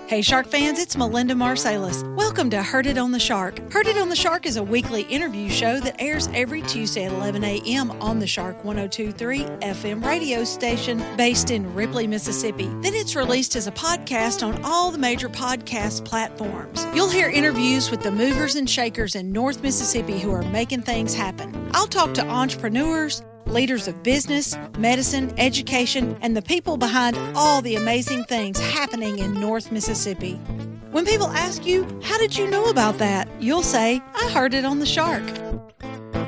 Hey Shark fans, it's Melinda Marsalis. Welcome to Heard It on the Shark. Heard It on the Shark is a weekly interview show that airs every Tuesday at 11 a.m. on the Shark 102.3 FM radio station based in Ripley, Mississippi. Then it's released as a podcast on all the major podcast platforms. You'll hear interviews with the movers and shakers in North Mississippi who are making things happen. I'll talk to entrepreneurs, leaders of business, medicine, education, and the people behind all the amazing things happening in North Mississippi. When people ask you, how did you know about that? You'll say, I heard it on the Shark.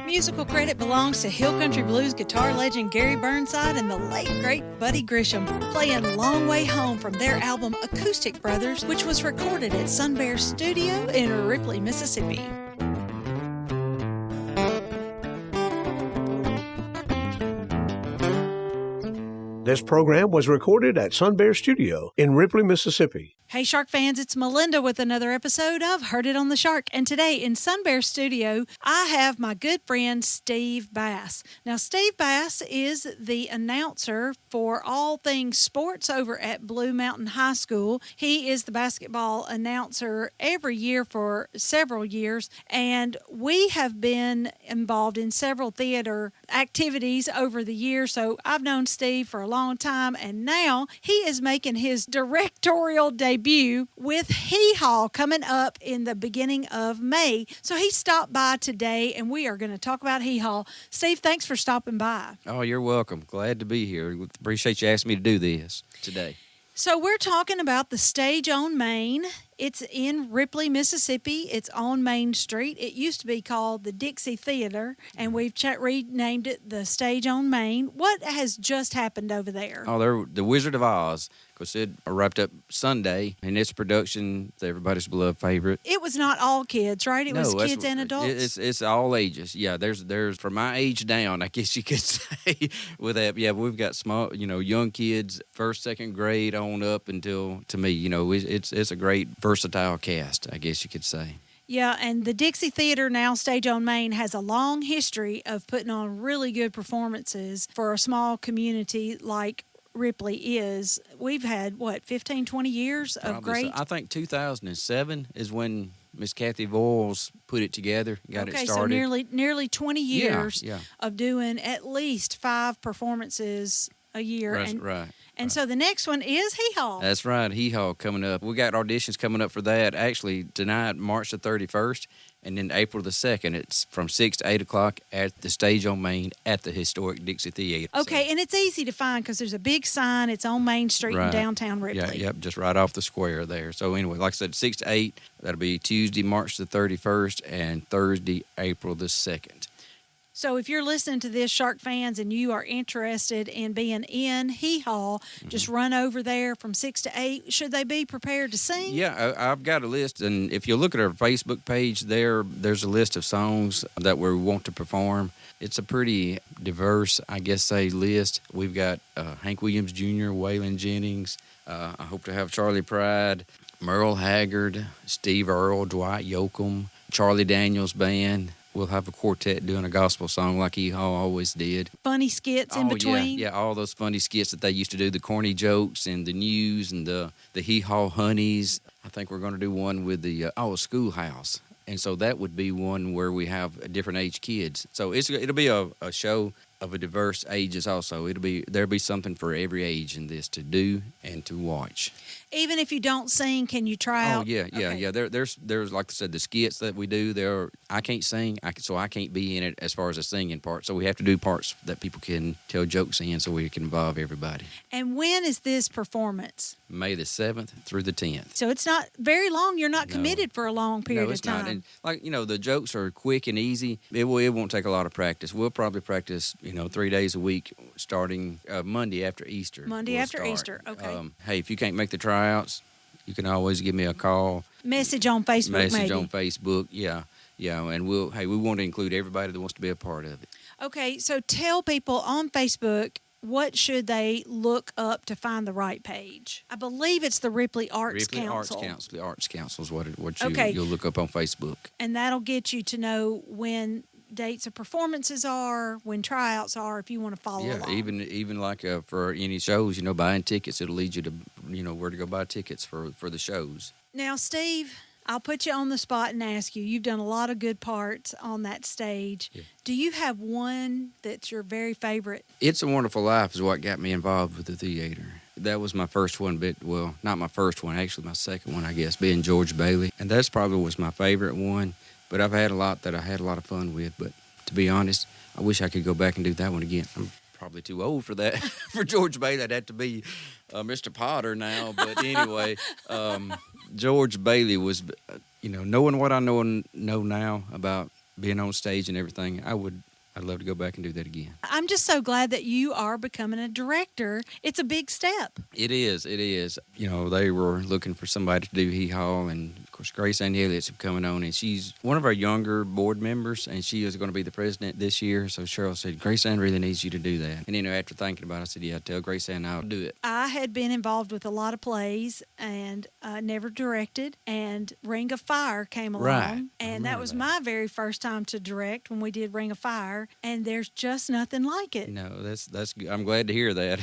Musical credit belongs to Hill Country Blues guitar legend Gary Burnside and the late great Buddy Grisham, playing Long Way Home from their album Acoustic Brothers, which was recorded at Sun Bear Studio in Ripley, Mississippi. This program was recorded at Sun Bear Studio in Ripley, Mississippi. Hey Shark fans, it's Melinda with another episode of Heard It on the Shark. And today in Sun Bear Studio, I have my good friend Steve Bass. Now, Steve Bass is the announcer for all things sports over at Blue Mountain High School. He is the basketball announcer every year for several years. And we have been involved in several theater activities over the years. So I've known Steve for a long time. And now he is making his directorial debut with Hee Haw coming up in the beginning of May. So he stopped by today, and we are going to talk about Hee Haw. Steve, thanks for stopping by. Oh, you're welcome. Glad to be here. Appreciate you asking me to do this today. So we're talking about the stage on Main. It's in Ripley, Mississippi. It's on Main Street. It used to be called the Dixie Theater, and we've renamed it the Stage on Main. What has just happened over there? Oh, they're The Wizard of Oz. Because it wrapped up Sunday, and its production, everybody's beloved favorite. It was not all kids, right? It was kids and adults? It's all ages. Yeah, there's from my age down, I guess you could say, with that. Yeah, we've got small, young kids, first, second grade on up until, to me, it's a great versatile cast, I guess you could say. Yeah, and the Dixie Theater, now Stage on Main, has a long history of putting on really good performances for a small community like Ripley is. We've had, 15, 20 years of great... I think 2007 is when Miss Kathy Voiles put it together, got it started. Okay, so nearly 20 years of doing at least 5 performances a year. Right. And so the next one is Hee Haw. That's right, Hee Haw coming up. We got auditions coming up for that, actually, tonight, March the 31st. And then April the 2nd, it's from 6 to 8 o'clock at the Stage on Main at the historic Dixie Theater. Okay, and it's easy to find because there's a big sign. It's on Main Street in downtown Ripley. Yeah, just right off the square there. So anyway, like I said, 6 to 8, that'll be Tuesday, March the 31st, and Thursday, April the 2nd. So if you're listening to this, Shark fans, and you are interested in being in Hee Haw, just run over there from 6 to 8. Should they be prepared to sing? Yeah, I've got a list, and if you look at our Facebook page there's a list of songs that we want to perform. It's a pretty diverse, I guess, list. We've got Hank Williams Jr., Waylon Jennings. I hope to have Charlie Pride, Merle Haggard, Steve Earle, Dwight Yoakam, Charlie Daniels Band. We'll have a quartet doing a gospel song like Hee Haw always did. Funny skits in between? Yeah, all those funny skits that they used to do, the corny jokes and the news and the Hee Haw Honeys. I think we're going to do one with the Schoolhouse. And so that would be one where we have different age kids. So it'll be a show of a diverse ages also. There'll be something for every age in this to do and to watch. Even if you don't sing, can you try out? Oh, yeah. There's like I said, the skits that we do, I can't sing, so I can't be in it as far as the singing part. So we have to do parts that people can tell jokes in so we can involve everybody. And when is this performance? May the 7th through the 10th. So it's not very long. You're not committed for a long period of time. No, it's not. And the jokes are quick and easy. It won't take a lot of practice. We'll probably practice, 3 days a week starting Monday after Easter. Easter, okay. Hey, if you can't make the tryouts, you can always give me a call. Message on Facebook, on Facebook, yeah. And we want to include everybody that wants to be a part of it. Okay, so tell people on Facebook, what should they look up to find the right page? I believe it's the Ripley Arts Council. The Arts Council is what you'll look up on Facebook. And that'll get you to know when dates of performances are, when tryouts are, if you want to follow Yeah, along. even like for any shows, buying tickets, it'll lead you to, where to go buy tickets for the shows. Now, Steve, I'll put you on the spot and ask you. You've done a lot of good parts on that stage. Yeah. Do you have one that's your very favorite? It's a Wonderful Life is what got me involved with the theater. That was my first one, but, well, not my first one, actually my second one, I guess, being George Bailey. And that's probably was my favorite one, but I've had a lot that I had a lot of fun with. But to be honest, I wish I could go back and do that one again. I'm probably too old for that. For George Bailey, I'd have to be Mr. Potter now. But anyway, George Bailey was, knowing what I know now about being on stage and everything, I'd love to go back and do that again. I'm just so glad that you are becoming a director. It's a big step. It is. They were looking for somebody to do Hee Haw, and of course Grace Ann Elliott's coming on, and she's one of our younger board members, and she is going to be the president this year. So Cheryl said, Grace Ann really needs you to do that. And after thinking about it, I said, yeah, tell Grace Ann I'll do it. I had been involved with a lot of plays and never directed, and Ring of Fire came along. Right. And that was my very first time to direct when we did Ring of Fire, and there's just nothing like it. No, that's good. I'm glad to hear that.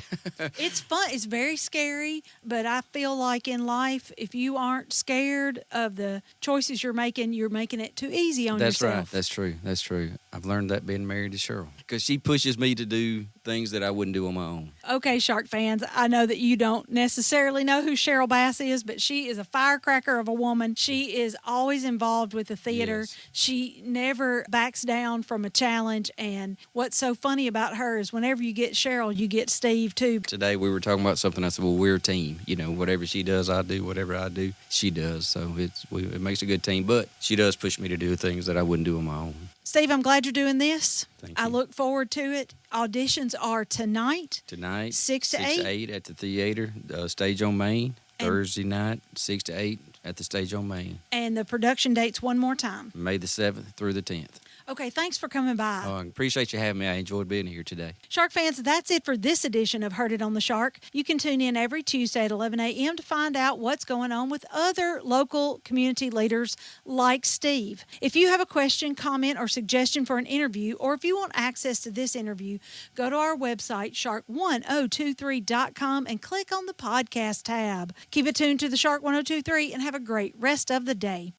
It's fun. It's very scary, but I feel like in life, if you aren't scared of the choices you're making it too easy on That's yourself. right. That's true. I've learned that being married to Cheryl, because she pushes me to do things that I wouldn't do on my own. Okay, Shark fans, I know that you don't necessarily know who Cheryl Bass is, but she is a firecracker of a woman. She is always involved with the theater. Yes. She never backs down from a challenge, and what's so funny about her is whenever you get Cheryl, you get Steve too. Today we were talking about something. I said, well, we're a team. Whatever she does, I do. Whatever I do, she does. So it makes a good team. But she does push me to do things that I wouldn't do on my own. Steve, I'm glad you're doing this. Thank I you. look forward to it. Auditions are tonight. 6 to 8 at the theater, Stage on Main. And- Thursday night, 6 to 8 at the Stage on Main. And the production dates one more time. May the 7th through the 10th. Okay, thanks for coming by. I appreciate you having me. I enjoyed being here today. Shark fans, that's it for this edition of Heard It on the Shark. You can tune in every Tuesday at 11 a.m. to find out what's going on with other local community leaders like Steve. If you have a question, comment, or suggestion for an interview, or if you want access to this interview, go to our website, shark1023.com, and click on the podcast tab. Keep it tuned to the Shark 1023 and have a great rest of the day.